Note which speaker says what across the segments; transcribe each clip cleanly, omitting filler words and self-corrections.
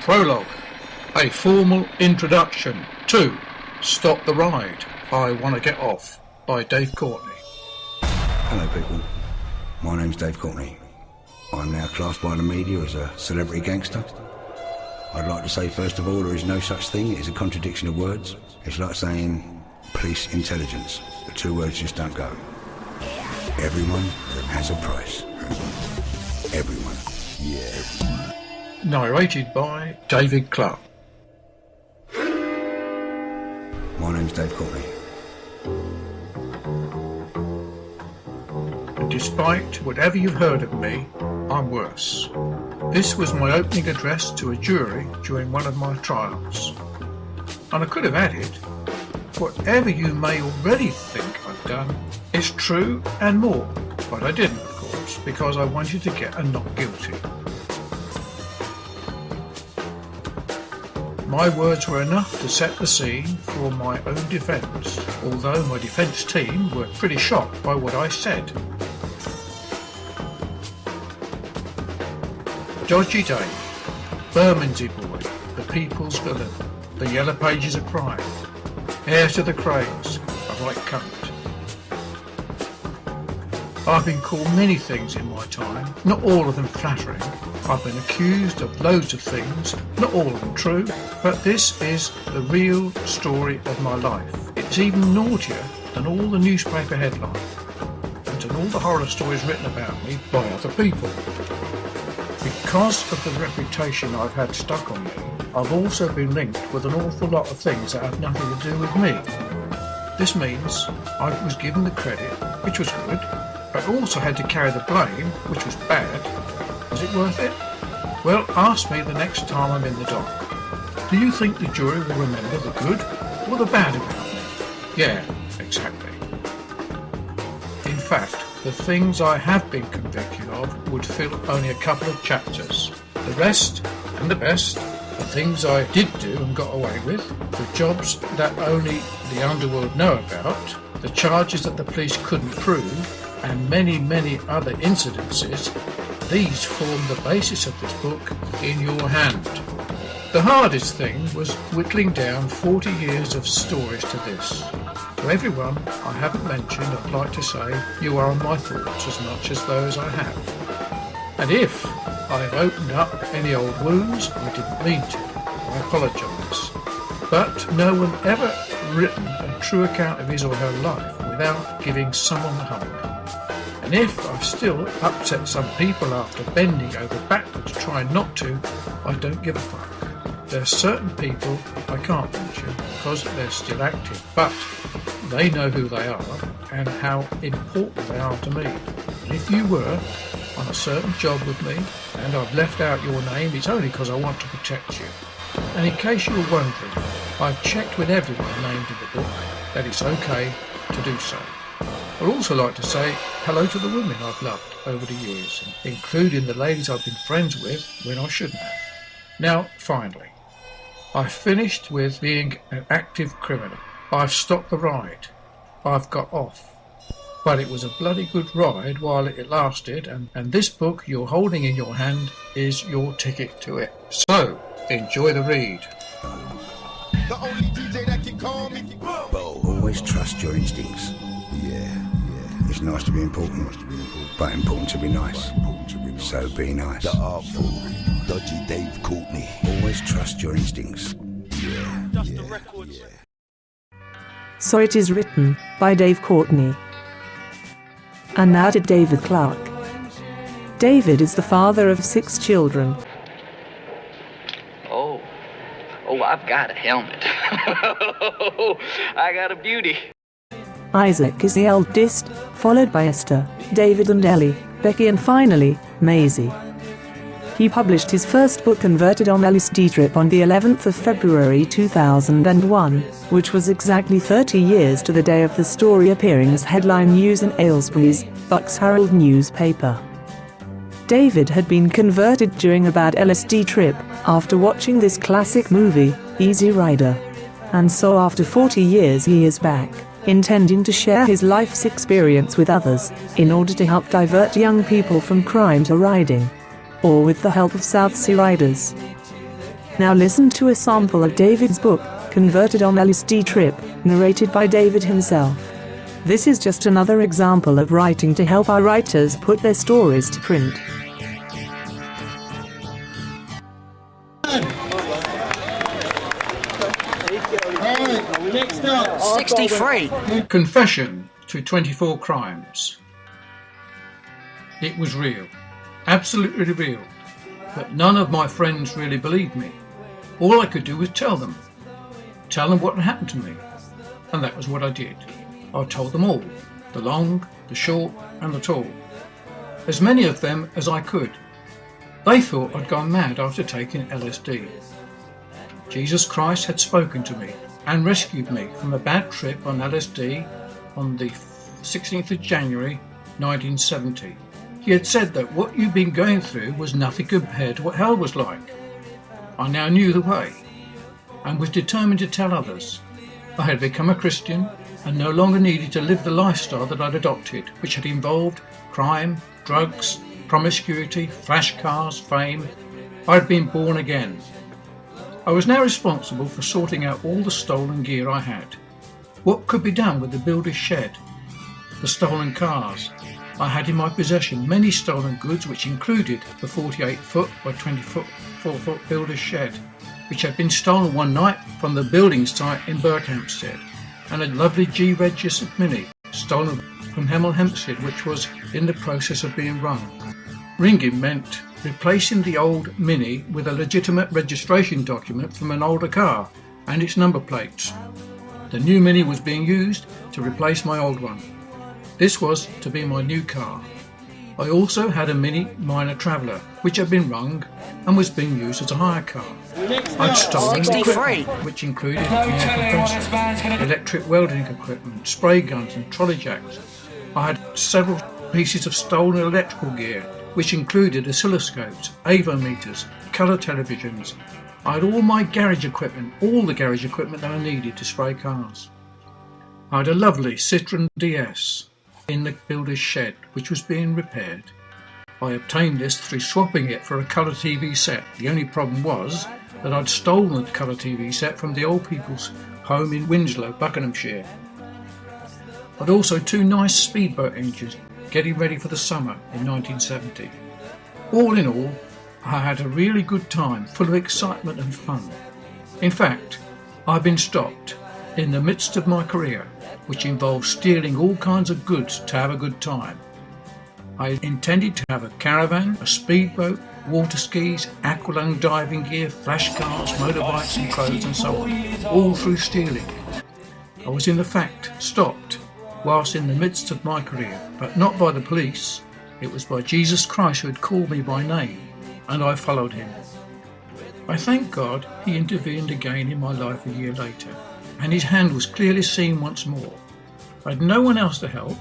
Speaker 1: Prologue. A formal introduction to Stop the Ride, I Wanna Get Off by Dave Courtney.
Speaker 2: Hello people, my name's Dave Courtney. I'm now classed by the media as a celebrity gangster. I'd like to say first of all there is no such thing as a contradiction of words. It's like saying police intelligence. The two words just don't go. Everyone has a price. Everyone. Yeah.
Speaker 1: Narrated by David Clark.
Speaker 2: My name's Dave Courtney.
Speaker 1: Despite whatever you've heard of me, I'm worse. This was my opening address to a jury during one of my trials. And I could have added, whatever you may already think I've done is true and more. But I didn't, of course, because I wanted to get a not guilty. My words were enough to set the scene for my own defence, although my defence team were pretty shocked by what I said. Dodgy Dave, Bermondsey boy, the people's villain, the yellow pages of crime, heir to the craze, a right cunt. I've been called many things in my time, not all of them flattering. I've been accused of loads of things, not all of them true, but this is the real story of my life. It's even naughtier than all the newspaper headlines and than all the horror stories written about me by other people. Because of the reputation I've had stuck on me, I've also been linked with an awful lot of things that have nothing to do with me. This means I was given the credit, which was good, but also had to carry the blame, which was bad. Was it worth it? Well, ask me the next time I'm in the dock. Do you think the jury will remember the good or the bad about me? Yeah, exactly. In fact, the things I have been convicted of would fill only a couple of chapters. The rest, and the best, the things I did do and got away with, the jobs that only the underworld know about, the charges that the police couldn't prove, and many, many other incidences, these form the basis of this book in your hand. The hardest thing was whittling down 40 years of stories to this. To everyone I haven't mentioned, I'd like to say you are on my thoughts as much as those I have. And if I've opened up any old wounds, I didn't mean to. I apologise. But no one ever written a true account of his or her life without giving someone a hug. And if I've still upset some people after bending over backwards trying not to, I don't give a fuck. There are certain people I can't mention because they're still active, but they know who they are and how important they are to me. And if you were on a certain job with me and I've left out your name, it's only because I want to protect you. And in case you're wondering, I've checked with everyone named in the book that it's okay to do so. I'd also like to say hello to the women I've loved over the years, including the ladies I've been friends with when I shouldn't have. Now, finally, I've finished with being an active criminal. I've stopped the ride. I've got off. But it was a bloody good ride while it lasted, and this book you're holding in your hand is your ticket to it. So, enjoy the read.
Speaker 3: The only DJ that can call me.
Speaker 2: Bo, always trust your instincts. Yeah. It's nice to be important, but important to be nice. So be nice.
Speaker 3: The artful, dodgy Dave Courtney.
Speaker 2: Always trust your instincts. Yeah.
Speaker 4: So it is written by Dave Courtney. And now to David Clark. David is the father of 6 children.
Speaker 5: Oh, I've got a helmet. I got a beauty.
Speaker 4: Isaac is the eldest, followed by Esther, David and Ellie, Becky and finally, Maisie. He published his first book Converted on LSD Trip on the 11th of February 2001, which was exactly 30 years to the day of the story appearing as headline news in Aylesbury's Bucks Herald newspaper. David had been converted during a bad LSD trip after watching this classic movie, Easy Rider. And so after 40 years he is back, intending to share his life's experience with others, in order to help divert young people from crime to riding. Or with the help of South Sea riders. Now listen to a sample of David's book, Converted on LSD Trip, narrated by David himself. This is just another example of writing to help our writers put their stories to print.
Speaker 3: Next up.
Speaker 5: 63.
Speaker 1: Confession to 24 Crimes. It was real, absolutely real, but none of my friends really believed me. All I could do was tell them what had happened to me, and that was what I did. I told them all, the long, the short and the tall, as many of them as I could. They thought I'd gone mad after taking LSD. Jesus Christ had spoken to me and rescued me from a bad trip on LSD on the 16th of January 1970. He had said that what you'd been going through was nothing compared to what hell was like. I now knew the way and was determined to tell others. I had become a Christian and no longer needed to live the lifestyle that I'd adopted, which had involved crime, drugs, promiscuity, flash cars, fame. I had been born again. I was now responsible for sorting out all the stolen gear I had. What could be done with the builder's shed? The stolen cars. I had in my possession many stolen goods, which included the 48-foot by 24-foot builder's shed, which had been stolen one night from the building site in Berkhamsted, and a lovely G-Regis Mini stolen from Hemel Hempstead, which was in the process of being rung. Ringing meant replacing the old Mini with a legitimate registration document from an older car and its number plates. The new Mini was being used to replace my old one. This was to be my new car. I also had a Mini Minor Traveller, which had been rung and was being used as a hire car. I'd stolen
Speaker 5: 63.
Speaker 1: equipment, which included an air compressor, electric welding equipment, spray guns and trolley jacks. I had several pieces of stolen electrical gear, which included oscilloscopes, avometers, colour televisions. I had all my garage equipment, all the garage equipment that I needed to spray cars. I had a lovely Citroen DS in the builder's shed, which was being repaired. I obtained this through swapping it for a colour TV set. The only problem was that I'd stolen the colour TV set from the old people's home in Winslow, Buckinghamshire. I'd also two nice speedboat engines getting ready for the summer in 1970. All in all, I had a really good time, full of excitement and fun. In fact, I've been stopped in the midst of my career, which involved stealing all kinds of goods to have a good time. I intended to have a caravan, a speedboat, water skis, aqualung diving gear, flash cars, motorbikes and clothes and so on, all through stealing. I was in fact stopped whilst in the midst of my career, but not by the police. It was by Jesus Christ who had called me by name, and I followed him. I thank God he intervened again in my life a year later, and his hand was clearly seen once more. I had no one else to help.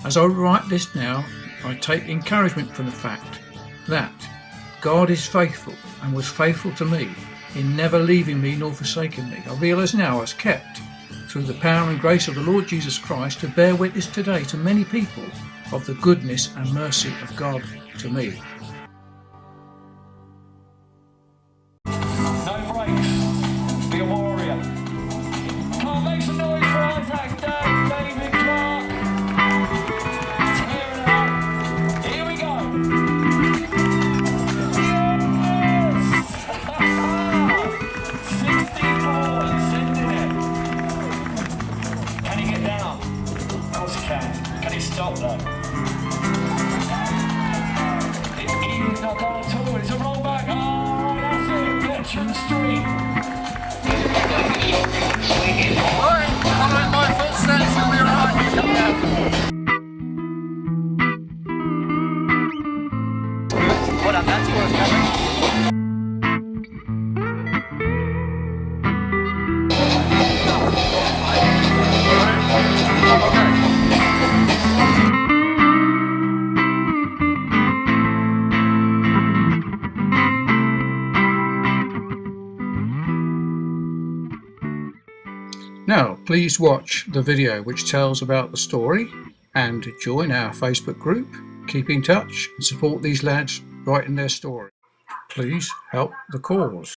Speaker 1: As I write this now, I take encouragement from the fact that God is faithful and was faithful to me in never leaving me nor forsaking me. I realise now I was kept through the power and grace of the Lord Jesus Christ to bear witness today to many people of the goodness and mercy of God to me.
Speaker 6: No brakes. Be a warrior. Can't make some noise for Isaac's dad, David Clark. Tear it up. Here we go. Yes! 64, sending it. Can he get down? Of course he can. Can he stop though? He's not gone at all. It's a rollback. Oh, that's it. Glitch in the street.
Speaker 5: Alright, following my footsteps, you'll be alright. Come down. What up, that's worth coming.
Speaker 1: Now, please watch the video which tells about the story and join our Facebook group. Keep in touch and support these lads writing their story. Please help the cause.